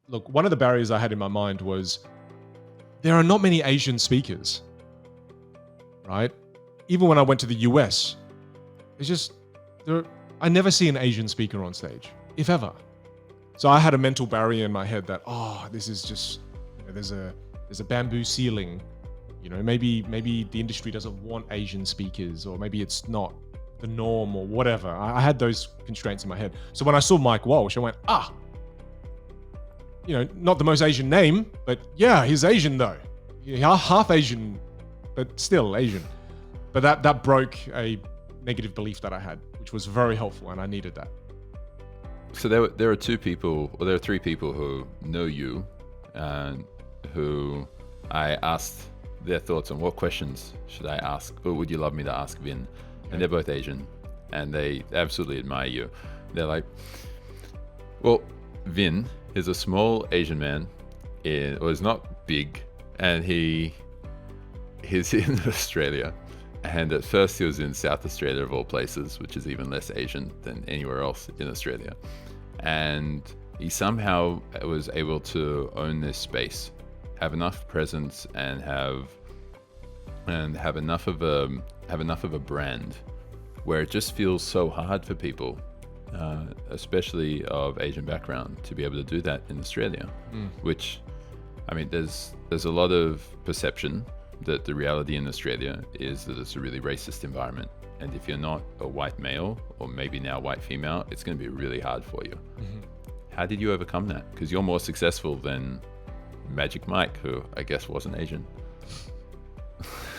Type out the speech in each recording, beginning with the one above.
look, one of the barriers I had in my mind was there are not many Asian speakers, right? Even when I went to the US, it's just there. I never see an Asian speaker on stage, if ever. So I had a mental barrier in my head that this is just there's a bamboo ceiling. Maybe the industry doesn't want Asian speakers, or maybe it's not the norm or whatever. I had those constraints in my head. So when I saw Mike Walsh, I went, not the most Asian name, but yeah, he's Asian though. Yeah, half Asian, but still Asian. But that broke a negative belief that I had, which was very helpful, and I needed that. So there are three people who know you, and who I asked their thoughts on what questions should I ask, or would you love me to ask Vin? And they're both Asian, and they absolutely admire you. They're like, well, Vin is a small Asian man, or is not big, and he's in Australia. And at first he was in South Australia, of all places, which is even less Asian than anywhere else in Australia. And he somehow was able to own this space, have enough presence, and have enough of a brand where it just feels so hard for people, especially of Asian background, to be able to do that in Australia. Which, I mean, there's a lot of perception that the reality in Australia is that it's a really racist environment. And if you're not a white male, or maybe now white female, it's going to be really hard for you. Mm-hmm. How did you overcome that? Because you're more successful than Magic Mike, who I guess wasn't Asian.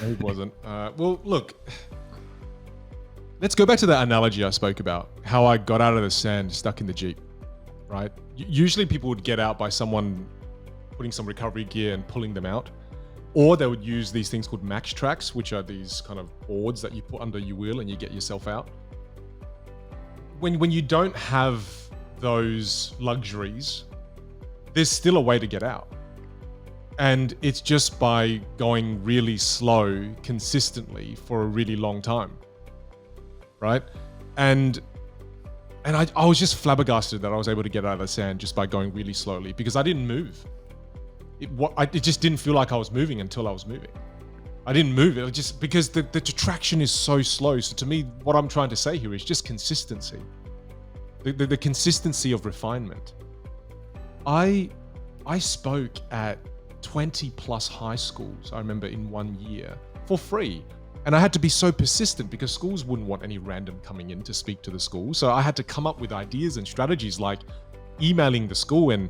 He wasn't. Well, look, let's go back to that analogy I spoke about, how I got out of the sand stuck in the Jeep, right? Usually people would get out by someone putting some recovery gear and pulling them out. Or they would use these things called max tracks, which are these kind of boards that you put under your wheel and you get yourself out. When you don't have those luxuries, there's still a way to get out. And it's just by going really slow consistently for a really long time, right? And I was just flabbergasted that I was able to get out of the sand just by going really slowly, because I didn't move. It just didn't feel like I was moving until I was moving. I didn't move. It was just because the traction is so slow. So to me, what I'm trying to say here is just consistency. The consistency of refinement. I spoke at 20 plus high schools, I remember, in 1 year for free. And I had to be so persistent because schools wouldn't want any random coming in to speak to the school. So I had to come up with ideas and strategies, like emailing the school and,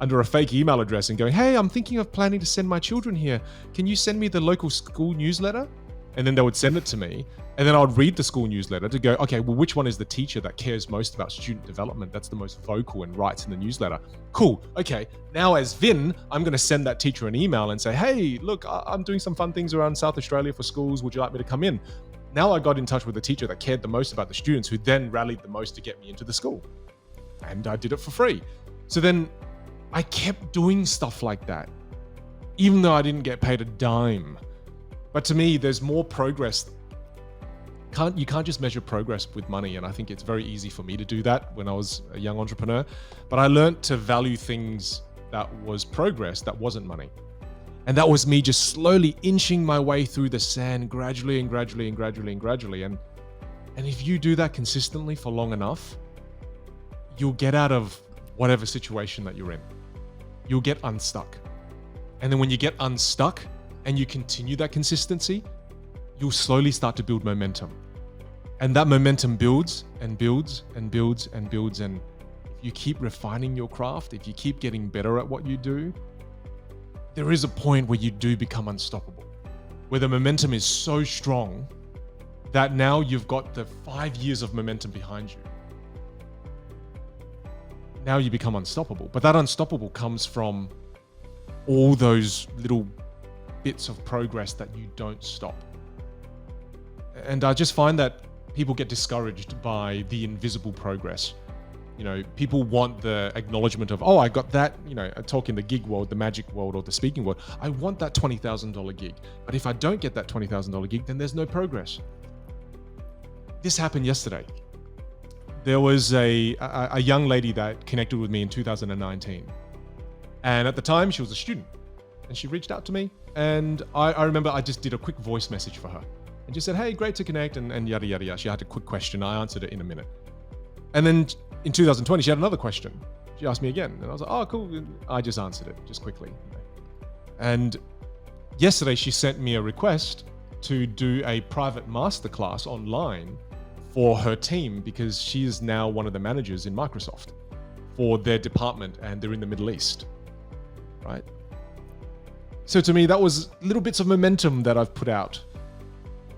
under a fake email address and going, hey, I'm thinking of planning to send my children here. Can you send me the local school newsletter? And then they would send it to me. And then I would read the school newsletter to go, okay, well, which one is the teacher that cares most about student development? That's the most vocal and writes in the newsletter. Cool. Okay. Now as Vin, I'm going to send that teacher an email and say, hey, look, I'm doing some fun things around South Australia for schools. Would you like me to come in? Now I got in touch with the teacher that cared the most about the students, who then rallied the most to get me into the school. And I did it for free. So then I kept doing stuff like that, even though I didn't get paid a dime. But to me, there's more progress. You can't just measure progress with money. And I think it's very easy for me to do that when I was a young entrepreneur. But I learned to value things that was progress, that wasn't money. And that was me just slowly inching my way through the sand, gradually and gradually and gradually and gradually. And if you do that consistently for long enough, you'll get out of whatever situation that you're in. You'll get unstuck. And then when you get unstuck and you continue that consistency, you'll slowly start to build momentum. And that momentum builds and builds and builds and builds. And if you keep refining your craft, if you keep getting better at what you do, there is a point where you do become unstoppable, where the momentum is so strong that now you've got the 5 years of momentum behind you. Now you become unstoppable. But that unstoppable comes from all those little bits of progress that you don't stop. And I just find that people get discouraged by the invisible progress. People want the acknowledgement of, I got that, I talk in the gig world, the magic world, or the speaking world. I want that $20,000 gig. But if I don't get that $20,000 gig, then there's no progress. This happened yesterday. there was a young lady that connected with me in 2019. And at the time, she was a student. And she reached out to me. And I remember I just did a quick voice message for her. And just said, hey, great to connect, and yada, yada, yada. She had a quick question. I answered it in a minute. And then in 2020, she had another question. She asked me again. And I was like, oh, cool. I just answered it just quickly. And yesterday, she sent me a request to do a private masterclass online for her team, because she is now one of the managers in Microsoft for their department, and they're in the Middle East, right? So to me, that was little bits of momentum that I've put out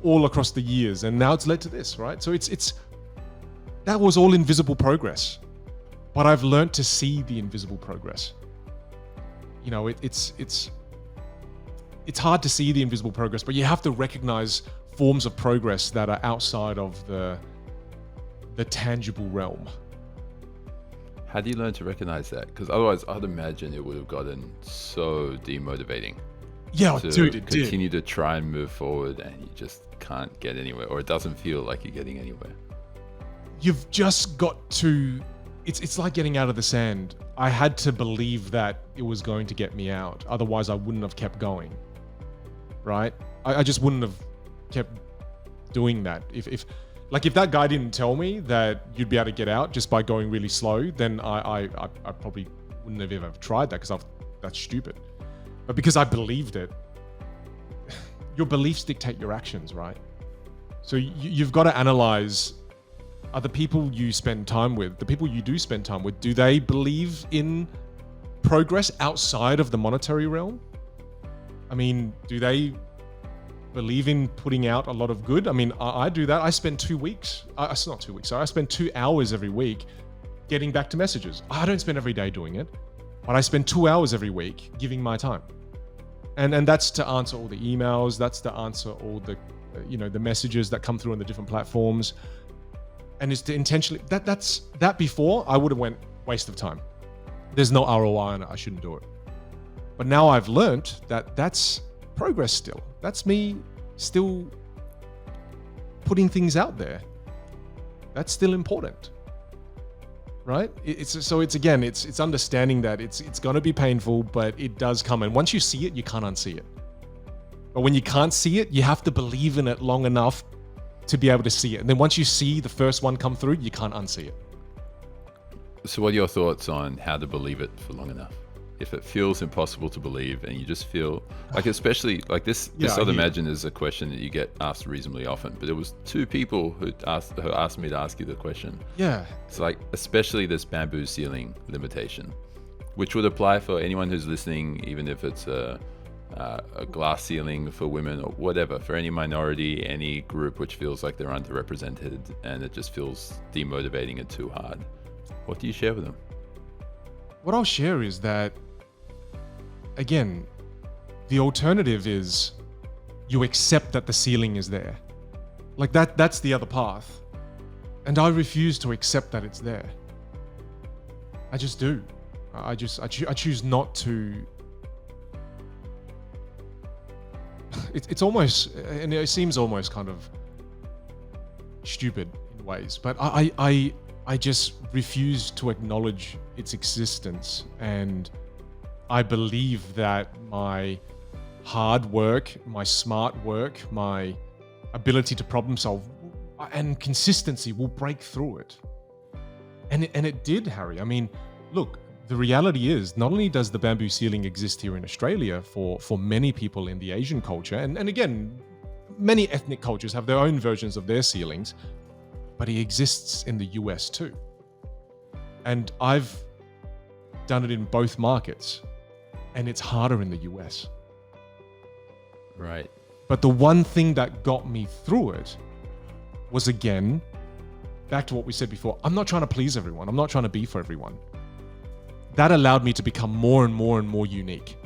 all across the years, and now it's led to this, right? So it's that was all invisible progress, but I've learned to see the invisible progress. You know, it's hard to see the invisible progress, but you have to recognize forms of progress that are outside of the tangible realm. How do you learn to recognize that? Because otherwise, I'd imagine it would have gotten so demotivating. Yeah, to dude, it did. Continue to try and move forward, and you just can't get anywhere, or it doesn't feel like you're getting anywhere. You've just got to. It's like getting out of the sand. I had to believe that it was going to get me out. Otherwise, I wouldn't have kept going. Right? I just wouldn't have kept doing that. If that guy didn't tell me that you'd be able to get out just by going really slow, then I probably wouldn't have ever tried that, because that's stupid. But because I believed it, your beliefs dictate your actions, right? So you've got to analyze, are the people you spend time with, the people you do spend time with, do they believe in progress outside of the monetary realm? I mean, do they believe in putting out a lot of good? I mean, I do that. I spend 2 weeks. It's not 2 weeks. Sorry, I spend 2 hours every week getting back to messages. I don't spend every day doing it, but I spend 2 hours every week giving my time. And that's to answer all the emails. That's to answer all the, the messages that come through on the different platforms. And it's to intentionally, that before I would have went waste of time. There's no ROI on it. I shouldn't do it. But now I've learned that that's progress still. That's me still putting things out there. That's still important, right? It's understanding that it's going to be painful, but it does come. And once you see it, you can't unsee it. But when you can't see it, you have to believe in it long enough to be able to see it. And then once you see the first one come through, you can't unsee it. So what are your thoughts on how to believe it for long enough? If it feels impossible to believe, and you just feel like, especially like this, I'd imagine is a question that you get asked reasonably often, but it was 2 people who asked me to ask you the question. Yeah. It's like, especially this bamboo ceiling limitation, which would apply for anyone who's listening, even if it's a glass ceiling for women or whatever, for any minority, any group which feels like they're underrepresented and it just feels demotivating and too hard. What do you share with them? What I'll share is that, again, the alternative is you accept that the ceiling is there. Like that's the other path. And I refuse to accept that it's there. I just do. I choose not to. It's almost, and it seems almost kind of stupid in ways, but I just refuse to acknowledge its existence. And I believe that my hard work, my smart work, my ability to problem solve and consistency will break through it. And it did, Harry. I mean, look, the reality is not only does the bamboo ceiling exist here in Australia for many people in the Asian culture, and again, many ethnic cultures have their own versions of their ceilings, but it exists in the US too. And I've done it in both markets, and it's harder in the US. Right. But the one thing that got me through it was, again, back to what we said before, I'm not trying to please everyone. I'm not trying to be for everyone. That allowed me to become more and more and more unique.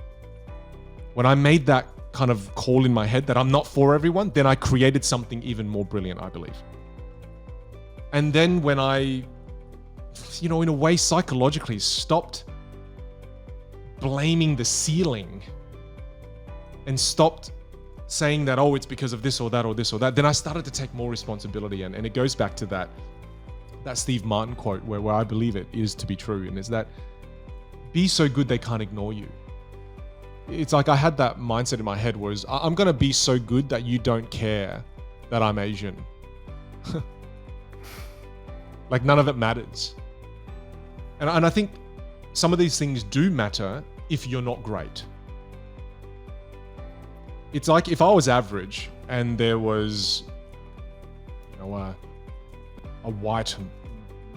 When I made that kind of call in my head that I'm not for everyone, then I created something even more brilliant, I believe. And then when I, in a way, psychologically stopped blaming the ceiling and stopped saying that, oh, it's because of this or that or this or that, then I started to take more responsibility. And it goes back to that that Steve Martin quote where I believe it is to be true, and it's that be so good they can't ignore you. It's like I had that mindset in my head was I'm going to be so good that you don't care that I'm Asian. Like none of it matters. And I think some of these things do matter if you're not great. It's like if I was average and there was, a white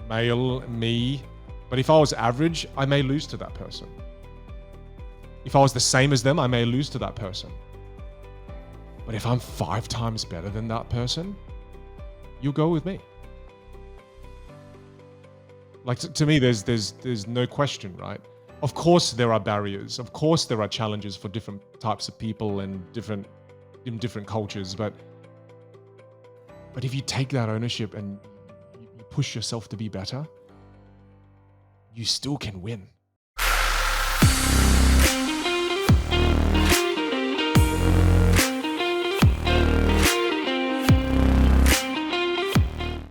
male me, but if I was average, I may lose to that person. If I was the same as them, I may lose to that person. But if I'm 5 times better than that person, you'll go with me. Like to me, there's no question, right? Of course there are barriers. Of course there are challenges for different types of people and in different cultures. But if you take that ownership and you push yourself to be better, you still can win.